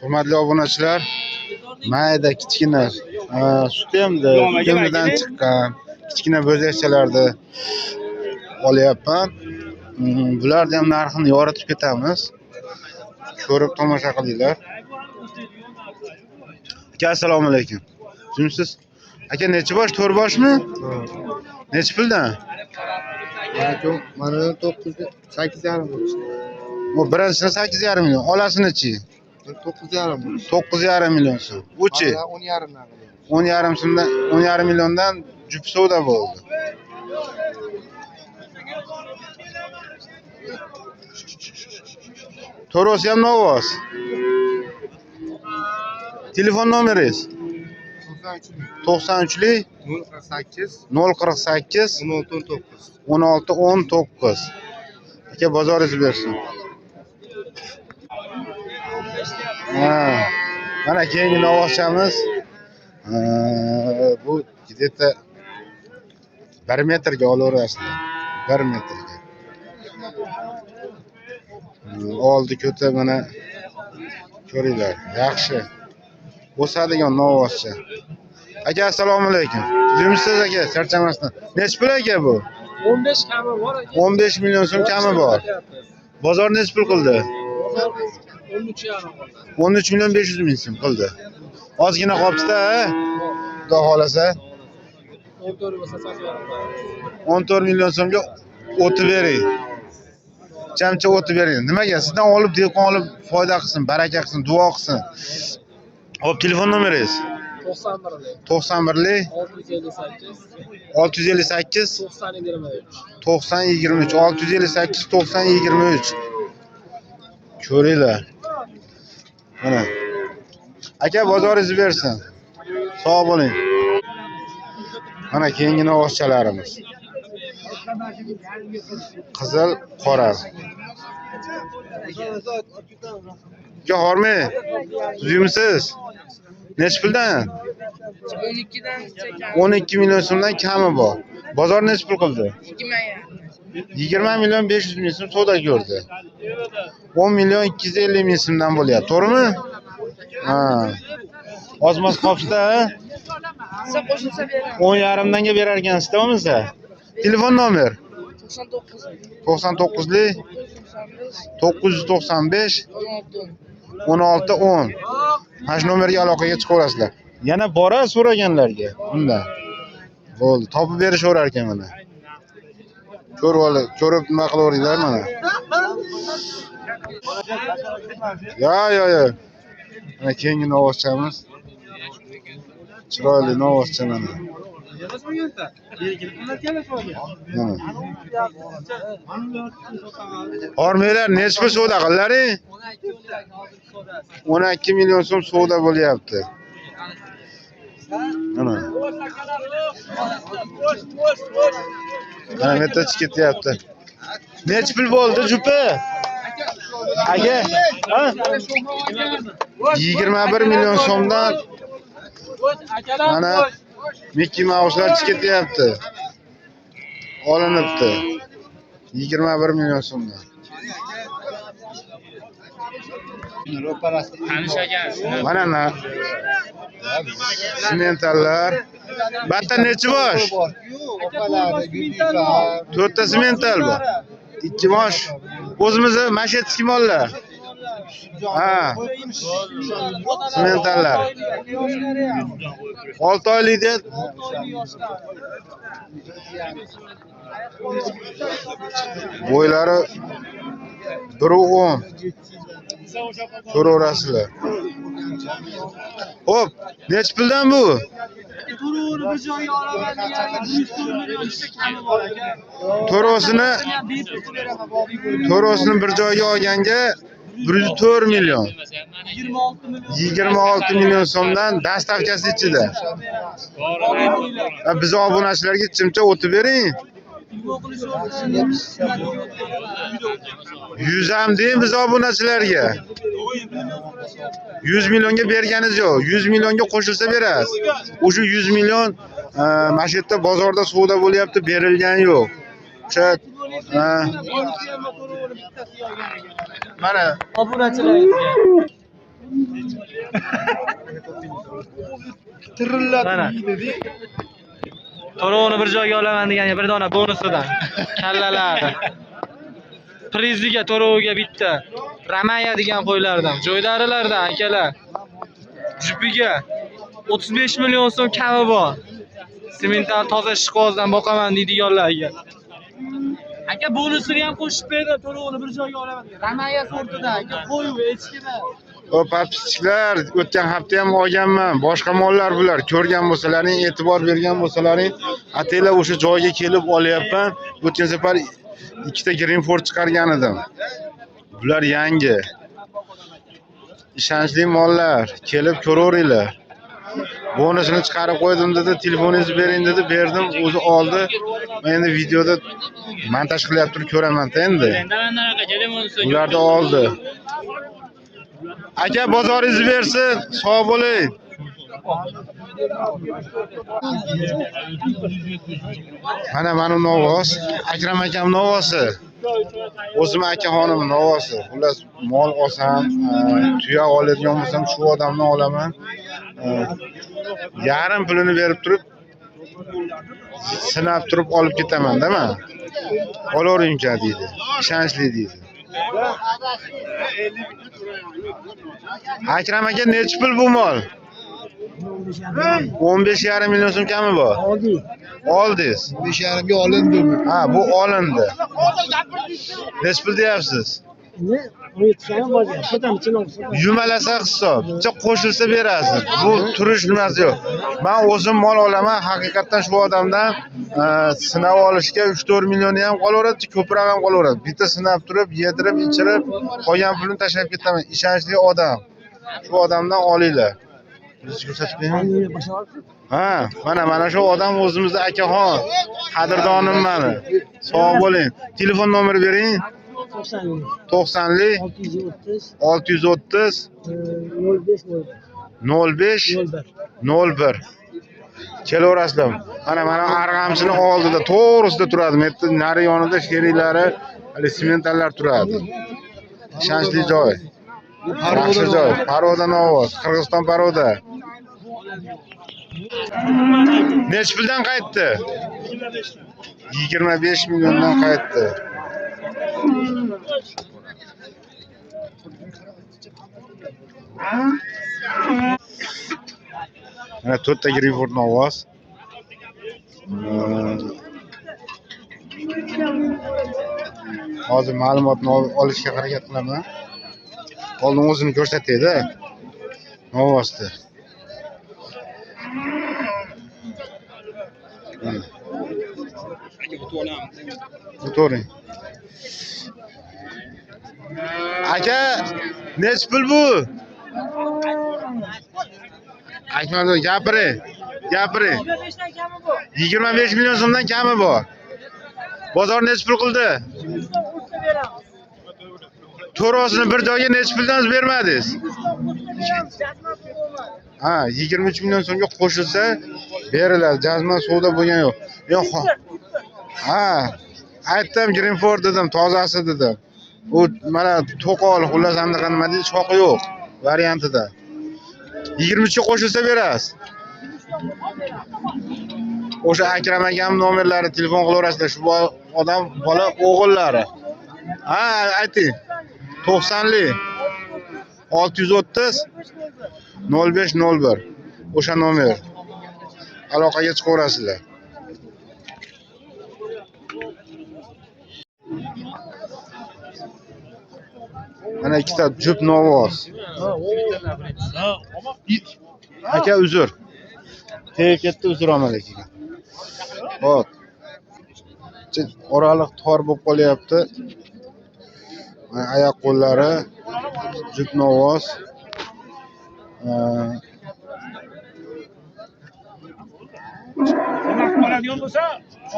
Hurmatli obunachilar, mayda kichkina sutemdan chiqqan kichkina bo'zakchalarni olyapman. Bularni ham narxini yoritib ketamiz. Ko'rib tomosha qilinglar. Aka, assalomu alaykum. Jimsiz? Aka, necha bosh? 4 boshmi? Necha puldan? Mana 8,5 bo'ldi. Bu birinchisini 8,5 million. Olasini-chi? 9,5. 9,5 million so'm. Uchi 10,5 so'mdan 10,5 milliondan jup savdo bo'ldi. To'rosi ham novoz. Telefon nomeringiz? 93lik 048 1619. Aka, bozoringiz bersin. Mana keyingi novvochamiz. Bu где-то 1 metrga olaverasizlar. 1 metrga. Oldi ko'ta mana ko'ringlar. Yaxshi. O'sadigan novvochcha. Aka, assalomu alaykum. Jimsiz aka, charchamasdan. Necha pul aka bu? 15 kami bor aka. 15 million so'm kami bor. Bozor necha pul qildi? 13 million 500 ming so'm qildi. Ozgina qolibdi-da, Xudo xolasa. 14 million so'mga o'tib bering. Chamcha o'tib bering. Nimaga? Sizdan olib, dehqon olib foyda qilsin, baraka qilsin, duo qilsin. Hop, telefon nomeringiz? 91lik 658 9023 658 9023. Ko'ringlar. Mana. Aka, bozoringiz bersin. Sog' bo'ling. Mana keyingi novvochchalarimiz. Qizil, qora. Aka, hormi? Suzimsiz? Necha puldan? 12 million so'mdan kami bor. Bozor necha pul qildi? 20 million 500 ming so'm savdo ko'rdi. 10 million 250 ming so'mdan bo'lyapti. To'g'rimi? Ha. Ozmas qopishda, ha? Siz qo'shilsa beraman. 10,5 danga berar ekansiz, to'g'rimi? Telefon nomer? 99lik 995 1610. Mana shu nomerga aloqaga chiqaverasizlar. Yana bora so'raganlarga bundan. Bo'ldi, topib berishaverar ekan mana. Ko'rib nima qilaveringlar mana. Yo. Mana keyingi novvochamiz. Chiroyli novvochcha mana. Hormanglar necha pul savdo qildilaring? 12 million so'm savdo bo'lyapti. Mana. Mana metachi ketyapti. Necha pul bo'ldi jupi? Aka, ha? 21 million so'mdan mana Mickey Mouse'lar ketyapti. Olinibdi. 21 million so'mdan. Mana sementallar. Batta nechi bosh? 4 ta semental bor. 2 bosh. O'zimizni mashetski mollar. Ha. Sementallar. 6 oylikda bo'ylari 1.10. Ko'raverasizlar. Hop, necha puldan bu? To'rosini bir joyga olganga 104 million. 26 million so'mdan dastavkasi ichida. Biz obunachilarga chimcha o'tib bering. 100 ham deng biz obunachilarga. 100 millionga berganiz yo'q. 100 millionga qo'shilsa berasiz. O'sha 100 million mana shu yerda bozorda savdo bo'lyapti, berilgan yo'q. O'sha mana Obunachilarga Tirillab Mana. yeydi. To'rovni bir joyga olaman degan bir dona bonusidan. Kallalari. Priziga to'roviga bitta. Ramaya degan qo'ylardan, joydarilardan akalar. Jupiga 35 million so'm kami bor. Sementar toza ishqozdan boqaman deydiganlarga. Aka bonusini ham qo'shib berdi, to'rovni bir joyga olaman. Ramaya sortida, aka qo'y echkida. O papistiklar o'tgan hafta ham olganman. Boshqa mollar bular. Ko'rgan bo'lsalaring, e'tibor bergan bo'lsalaring, ataylar o'sha joyga kelib olyapman. O'tgan safar ikkita Greenford chiqargan edim. Bular yangi. Ishonchli mollar. Kelib ko'raveringlar. Bonusini chiqarib qo'ydim dedi, telefoningizni bering dedi, berdim, o'zi oldi. Men endi videoda montaj qilyapti, ko'raman-da endi. Ularda oldi. Aka bozoringizni bersin, sog' bo'ling. Mana meni novoz, Akram akam novosi. O'zim akaxonim novosi. Xullas mol olsam, tuya oladigan bo'lsam shu odamdan olaman. Yarim pulini berib turib, sinab turib olib ketaman-da men. Olavering-ka deydi. Ishonchli deydi. Akram aka nechi pul bu mol? 15,5 million so'm kami bor. Oldingiz. 5,5 ga olindi bu. Ha, bu olindi. Nechi pul deyapsiz? Yumalasa hisob. Bitta qo'shilsa berasiz. Bu turish nimasi yo'q. Men o'zim mol olaman, haqiqatan shu odamdan sinab olishga 3-4 million ham qolaveradi, ko'proq ham qolaveradi. Bitta sinab turib, yedirib, ichirib, qolgan pulni tashlab ketaman. Ishonchli odam. Shu odamdan olinglar. Biz ko'rsatib bermaymi? Ha, mana shu odam o'zimizda akaxon. Qadrdonim meni. Sog' bo'ling. Telefon nomeri bering. 90li 630 05 01. Kelaverasizlar. Mana arg'amchini oldida, to'g'risida turadi. Metta nari yonida sheriklari, hali sementallar turadi. Ishonchli joy. Yaxshi joy. Paroda Novoz, Qirg'iziston Paroda. Nechi puldan qaytdi? 25 milliondan qaytdi. Mana 4 ta Greenford Novoz. Hozir ma'lumotni olishga harakat qilaman. Oldin o'zini ko'rsatayda. Novozda. O'tiring. Aka, nechi pul bu? Akmal gapiring. 25 million so'mdan kami bor. Bozor nechi pul qildi? To'rosini bir joyga nechi puldan bermadingiz? Ha, 23 million so'mga qo'shilsa beriladi. Jazman savdo bo'lgan yo'q. Yo'q. Ha, aytdim Greenford dedim, tozasi dedim. U mana to'qol, xullas anaqa nima deydi, shoqi yo'q variantida. 23 ga qo'shilsa berasiz. O'sha Akram akam nomerlari telefon qilaverasizlar. Shu odam bola o'g'illari. Ha, ayting. 90li 630 0501. O'sha nomer. Aloqaga chiqaverasizlar. Mana ikkita jup Novoz. Aka uzr. Tegib ketdi, uzr omalik. Hop. Oraliq tor bo'lib qolyapti. Oyoq qo'llari jup Novoz. Qoladigan bo'lsa,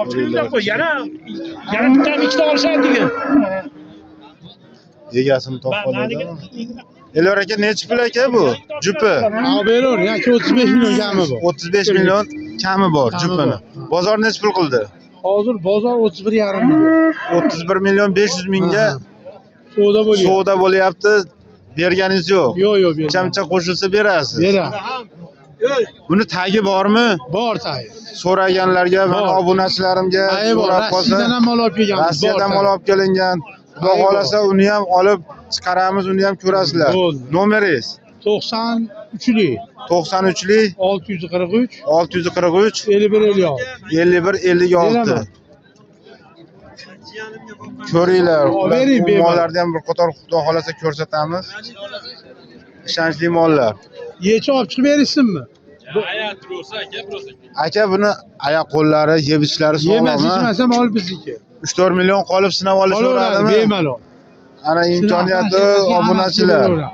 ochingizdan qo'y. Yana bitta ikkita olishadi degan. Egasini topqoladi. Elyor aka nechi pul aka bu? Jupi. Beraver, yoki 35 million kami bor. 35 million kami bor jupini. Bozor nechi pul qildi? Hozir bozor 31,5 million. 31 million 500 mingga Savdo bo'lyapti. savdo bo'lyapti. berganingiz yo'q. Yo'q, yo'q, berdim. Chamcha qo'shilsa berasiz. Beraman. Buni tagi bormi? Bor tayi. So'raganlarga, mana Bor. obunachilarimga Tayi bor. so'rab qolsa, Rossiyadan ham olib kelganmiz. Rossiyadan Bor mal olib kelingan. Xudo Tayi bor. xolasa uni ham olib chiqaramiz, uni ham ko'rasizlar. Bo'ldi. Nomeringiz 93lik 93lik 643 643 51 56. 51 56. Beraman. Ko'ringlar, Bering, bu bering. mollarni ham bir qator xudo xolasa ko'rsatamiz. Ishonchli mollar. Yechi olib chiqib berishsinmi? Aka buni oyoq qo'llari, yeb ichlari Yemas sog'lommi? ichmasam ol bizniki. 3-4 million qolib sinab olish Qolaveradi so'radimi? bemalol. Ana imkoniyati Shunaqa, obunachilar. shunaqa.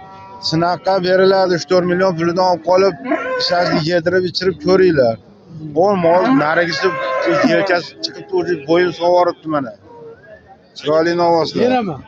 Sinaqqa beriladi 3-4 million pulidan olib qolib, ishonchli yedirib ichirib ko'ringlar. Bu mol narigisi yelkasi chiqib turib bo'yin sovoribdi mana. Chiroyli novvoslar. Beraman.